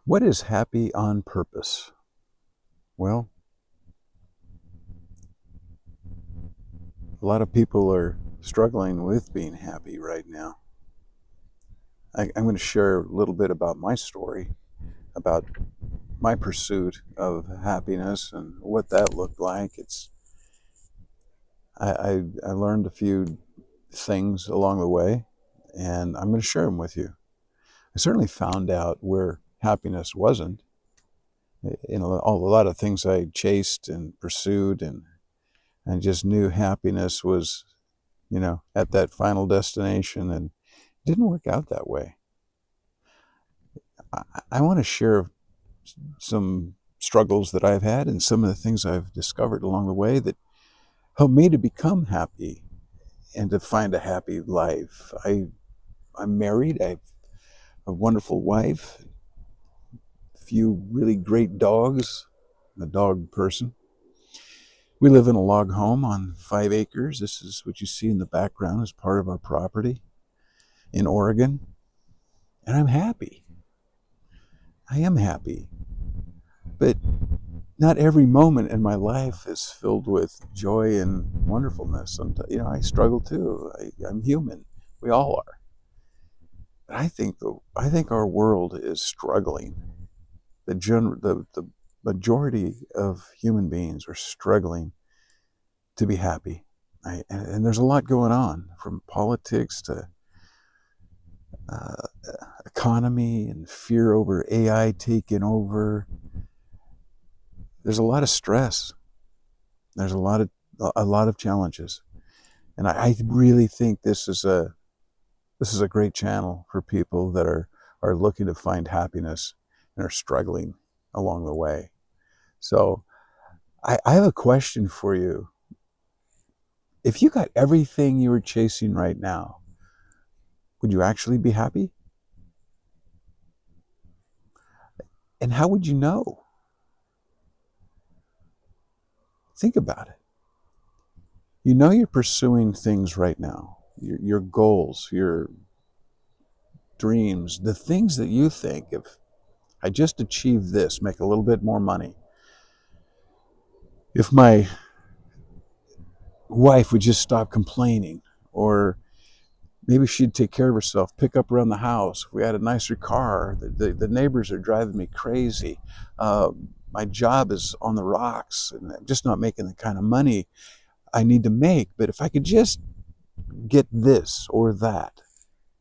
What is happy on purpose? Well, a lot of people are struggling with being happy right now. I'm going to share a little bit about my story, about my pursuit of happiness and what that looked like. I learned a few things along the way, and I'm going to share them with you. I certainly found out where happiness wasn't. A lot of things I chased and pursued, and just knew happiness was, at that final destination, and it didn't work out that way. I want to share some struggles that I've had and some of the things I've discovered along the way that helped me to become happy and to find a happy life. I'm married. I have a wonderful wife, a few really great dogs. I'm a dog person. We live in a log home on 5 acres. This is what you see in the background as part of our property in Oregon. And I'm happy. I am happy. But not every moment in my life is filled with joy and wonderfulness. Sometimes, I struggle too. I'm human. We all are. But I think our world is struggling. The majority of human beings are struggling to be happy. And there's a lot going on, from politics to uh, economy and fear over AI taking over. There's a lot of stress. There's a lot of challenges, and I really think this is a great channel for people that are looking to find happiness and are struggling along the way. So I have a question for you. If you got everything you were chasing right now, would you actually be happy? And how would you know? Think about it. You know you're pursuing things right now, your goals, your dreams, the things that you think, if I just achieve this, make a little bit more money, if my wife would just stop complaining, or maybe she'd take care of herself, pick up around the house, if we had a nicer car, the neighbors are driving me crazy, my job is on the rocks, and I'm just not making the kind of money I need to make. But if I could just get this or that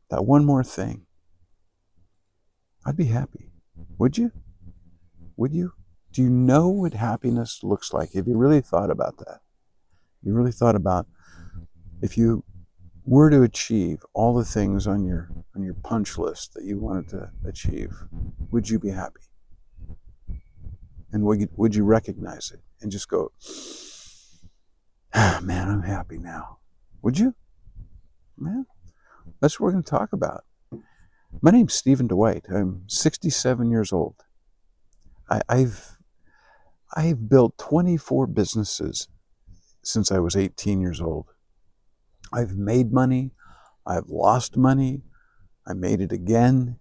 one more thing, I'd be happy. Would you? Would you? Do you know what happiness looks like? Have you really thought about that? You really thought about, if you were to achieve all the things on your punch list that you wanted to achieve, would you be happy? And would you recognize it and just go, ah, man, I'm happy now? Would you? Man, that's what we're going to talk about. My name's Steven Dwight. I'm 67 years old. I've built 24 businesses since I was 18 years old. I've made money. I've lost money. I made it again.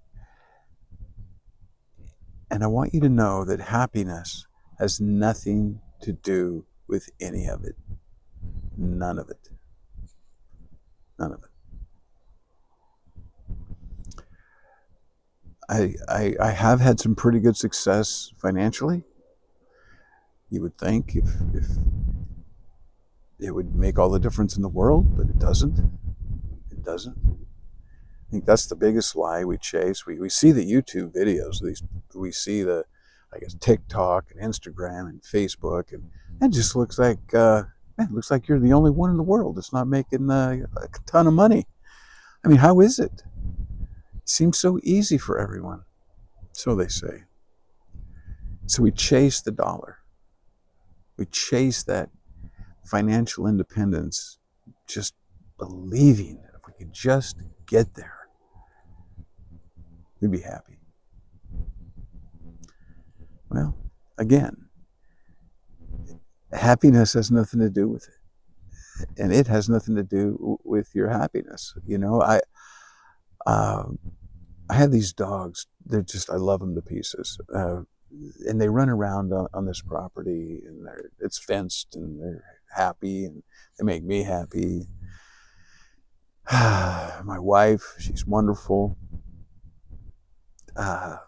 And I want you to know that happiness has nothing to do with any of it. None of it. None of it. I have had some pretty good success financially. You would think if it would make all the difference in the world, but it doesn't. It doesn't. I think that's the biggest lie we chase. We see the YouTube videos, we see the, I guess, TikTok and Instagram and Facebook, and it just looks like, man, it looks like you're the only one in the world that's not making a ton of money. I mean, how is it? It seems so easy for everyone, so they say. So we chase the dollar. We chase that financial independence, just believing that if we could just get there, we'd be happy. Well, again, happiness has nothing to do with it, and it has nothing to do with your happiness. Uh, I have these dogs. I love them to pieces. And they run around on this property, and it's fenced, and they're happy, and they make me happy. My wife, she's wonderful. But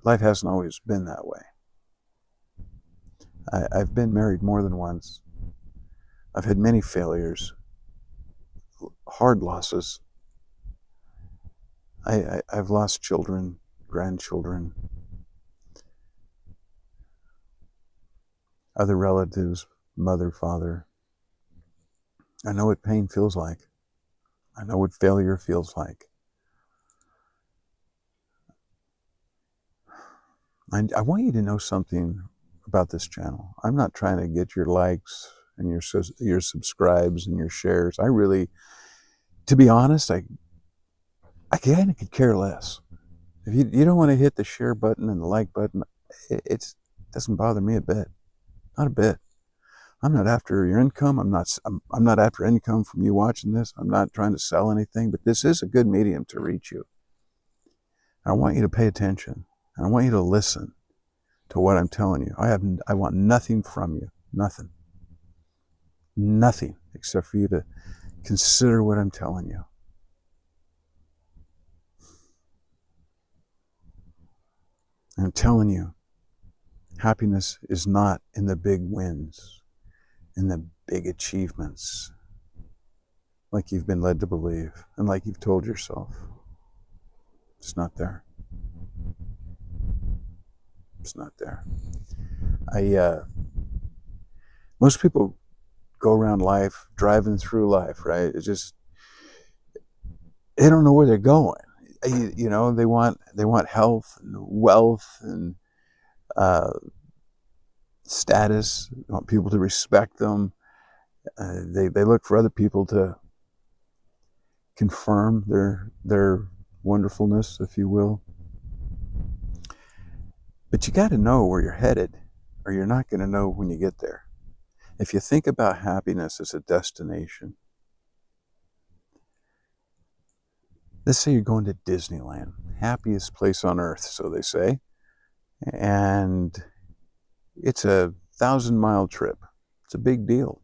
life hasn't always been that way. I've been married more than once. I've had many failures, hard losses. I've lost children, grandchildren, other relatives, mother, father. I know what pain feels like. I know what failure feels like. I want you to know something about this channel. I'm not trying to get your likes and your subscribes and your shares. I really, to be honest, I kind of could care less. If you don't want to hit the share button and the like button, it doesn't bother me a bit. Not a bit. I'm not after your income. I'm not after income from you watching this. I'm not trying to sell anything, but this is a good medium to reach you. I want you to pay attention, and I want you to listen to what I'm telling you. I want nothing from you. Nothing. Nothing except for you to consider what I'm telling you. I'm telling you, happiness is not in the big wins, in the big achievements, like you've been led to believe and like you've told yourself. It's not there. It's not there. Most people go around life, driving through life, right? It's just, they don't know where they're going. They want health and wealth and status. They want people to respect them. They look for other people to confirm their wonderfulness, if you will. But you got to know where you're headed, or you're not going to know when you get there. If you think about happiness as a destination, let's say you're going to Disneyland, happiest place on earth, so they say, and it's a 1,000-mile trip. It's a big deal.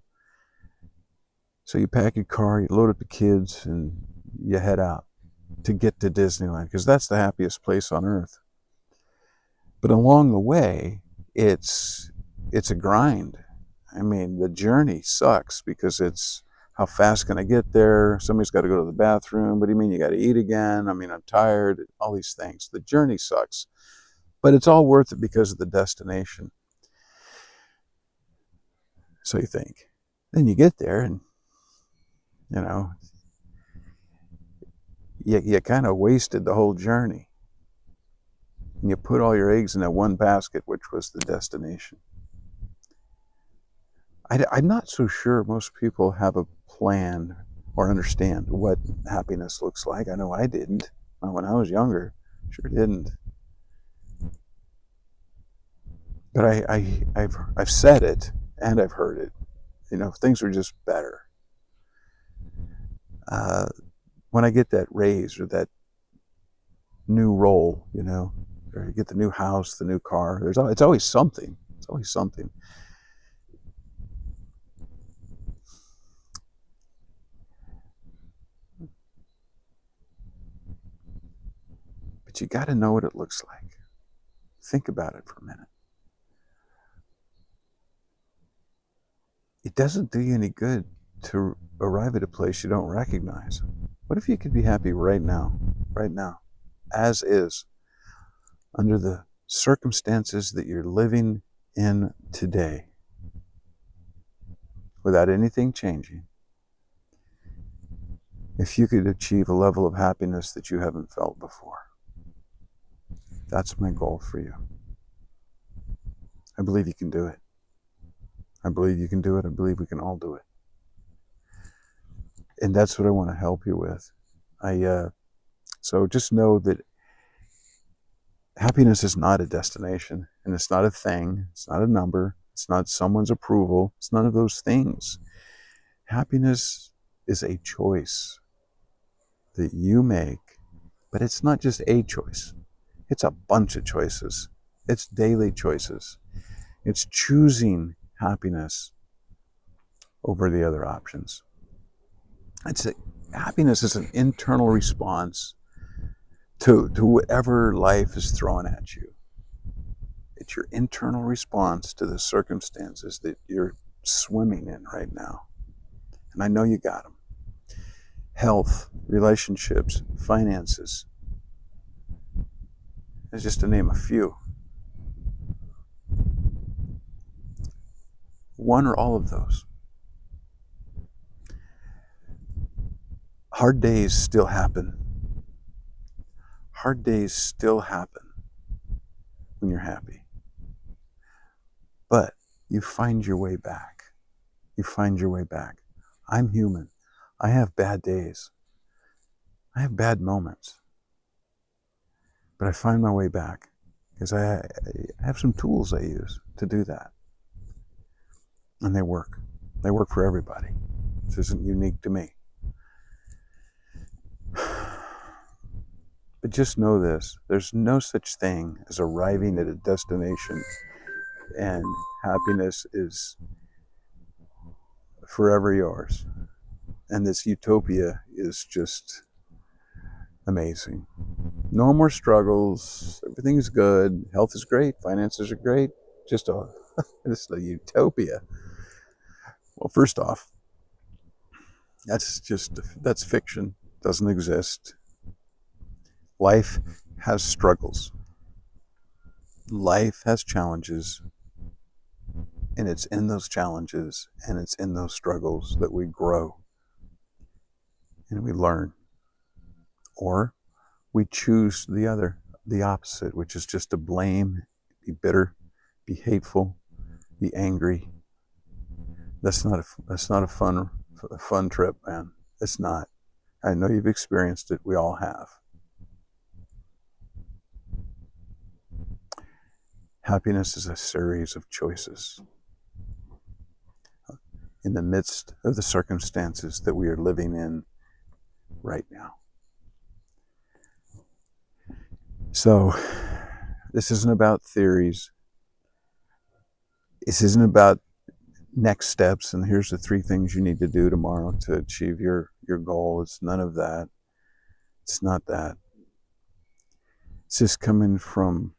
So you pack your car, you load up the kids, and you head out to get to Disneyland, because that's the happiest place on earth. But along the way, it's a grind. I mean, the journey sucks, because it's, how fast can I get there? Somebody's got to go to the bathroom. What do you mean you got to eat again? I mean, I'm tired. All these things. The journey sucks. But it's all worth it because of the destination. So you think. Then you get there, and you kind of wasted the whole journey. And you put all your eggs in that one basket, which was the destination. I'm not so sure most people have a plan or understand what happiness looks like. I know I didn't. Not when I was younger. Sure didn't. But I've said it, and I've heard it. Things are just better. When I get that raise or that new role, or you get the new house, the new car, it's always something. It's always something. But you got to know what it looks like. Think about it for a minute. It doesn't do you any good to arrive at a place you don't recognize. What if you could be happy right now, as is, under the circumstances that you're living in today, without anything changing? If you could achieve a level of happiness that you haven't felt before. That's my goal for you. I believe you can do it. I believe you can do it. I believe we can all do it. And that's what I want to help you with. So just know that happiness is not a destination, and it's not a thing. It's not a number. It's not someone's approval. It's none of those things. Happiness is a choice that you make. But it's not just a choice. It's a bunch of choices. It's daily choices. It's choosing happiness over the other options. Happiness is an internal response to whatever life is throwing at you. It's your internal response to the circumstances that you're swimming in right now. And I know you got them. Health, relationships, finances. That's just to name a few. One or all of those. Hard days still happen. Hard days still happen when you're happy. But you find your way back. You find your way back. I'm human. I have bad days. I have bad moments. But I find my way back because I have some tools I use to do that. And they work. They work for everybody. This isn't unique to me. But just know this, there's no such thing as arriving at a destination and happiness is forever yours. And this utopia is just amazing. No more struggles, everything's good, health is great, finances are great, just a utopia. Well, first off, that's fiction, doesn't exist. Life has struggles. Life has challenges. And it's in those challenges and it's in those struggles that we grow and we learn. Or we choose the opposite, which is just to blame, be bitter, be hateful, be angry. That's not a fun trip, man. It's not. I know you've experienced it. We all have. Happiness is a series of choices in the midst of the circumstances that we are living in right now. So, this isn't about theories. This isn't about next steps and here's the 3 things you need to do tomorrow to achieve your goal. It's none of that. It's not that. It's just coming from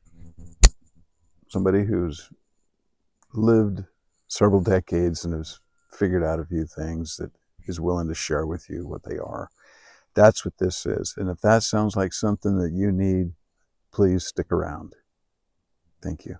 somebody who's lived several decades and has figured out a few things that is willing to share with you what they are. That's what this is. And if that sounds like something that you need, please stick around. Thank you.